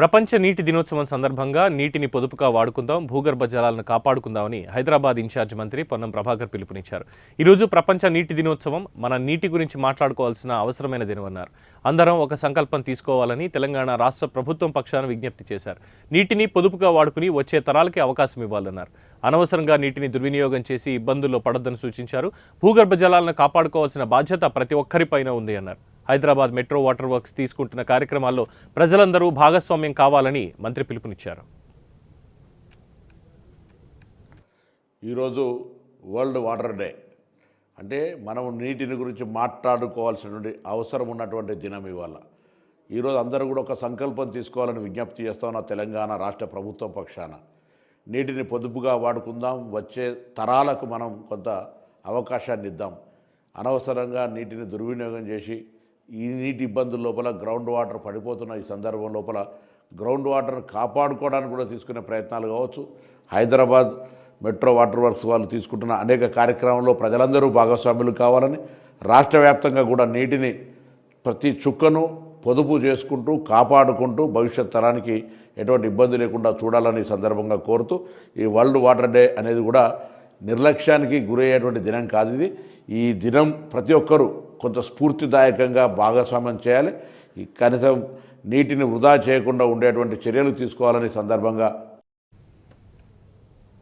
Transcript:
ప్రపంచ నీటి దినోత్సవం సందర్భంగా నీటిని పొదుపుగా వాడుకుందాం, భూగర్భ జలాలను కాపాడుకుందామని హైదరాబాద్ ఇన్ఛార్జ్ మంత్రి పొన్నం ప్రభాకర్ పిలుపునిచ్చారు. ఈరోజు ప్రపంచ నీటి దినోత్సవం. మన నీటి గురించి మాట్లాడుకోవాల్సిన అవసరమైన దినమన్నారు. అందరం ఒక సంకల్పం తీసుకోవాలని తెలంగాణ రాష్ట్ర ప్రభుత్వం పక్షాన విజ్ఞప్తి చేశారు. నీటిని పొదుపుగా వాడుకుని వచ్చే తరాలకి అవకాశం ఇవ్వాలన్నారు. అనవసరంగా నీటిని దుర్వినియోగం చేసి ఇబ్బందుల్లో పడొద్దని సూచించారు. భూగర్భ జలాలను కాపాడుకోవాల్సిన బాధ్యత ప్రతి ఒక్కరిపైన ఉంది అన్నారు. హైదరాబాద్ మెట్రో వాటర్ వర్క్స్ తీసుకుంటున్న కార్యక్రమాల్లో ప్రజలందరూ భాగస్వామ్యం కావాలని మంత్రి పిలుపునిచ్చారు. ఈరోజు వరల్డ్ వాటర్ డే. అంటే మనం నీటిని గురించి మాట్లాడుకోవాల్సినటువంటి అవసరం ఉన్నటువంటి దినం ఇవాళ. ఈరోజు అందరూ కూడా ఒక సంకల్పం తీసుకోవాలని విజ్ఞప్తి చేస్తున్న తెలంగాణ రాష్ట్ర ప్రభుత్వం పక్షాన. నీటిని పొదుపుగా వాడుకుందాం, వచ్చే తరాలకు మనం కొంత అవకాశాన్ని ఇద్దాం. అనవసరంగా నీటిని దుర్వినియోగం చేసి ఈ నీటి ఇబ్బందుల లోపల గ్రౌండ్ వాటర్ పడిపోతున్న ఈ సందర్భం లోపల గ్రౌండ్ వాటర్ను కాపాడుకోవడానికి కూడా తీసుకునే ప్రయత్నాలు కావచ్చు. హైదరాబాద్ మెట్రో వాటర్ వర్క్స్ వాళ్ళు తీసుకుంటున్న అనేక కార్యక్రమాల్లో ప్రజలందరూ భాగస్వాములు కావాలని, రాష్ట్ర వ్యాప్తంగా కూడా నీటిని ప్రతి చుక్కను పొదుపు చేసుకుంటూ కాపాడుకుంటూ భవిష్యత్ తరానికి ఎటువంటి ఇబ్బంది లేకుండా చూడాలని సందర్భంగా కోరుతూ, ఈ వరల్డ్ వాటర్ డే అనేది కూడా నిర్లక్ష్యానికి గురయ్యేటువంటి దినం కాదు ఇది. ఈ దినం ప్రతి ఒక్కరూ కొంత స్ఫూర్తిదాయకంగా భాగస్వామ్యం చేయాలి. ఈ కనీసం నీటిని వృధా చేయకుండా ఉండేటువంటి చర్యలు తీసుకోవాలని సందర్భంగా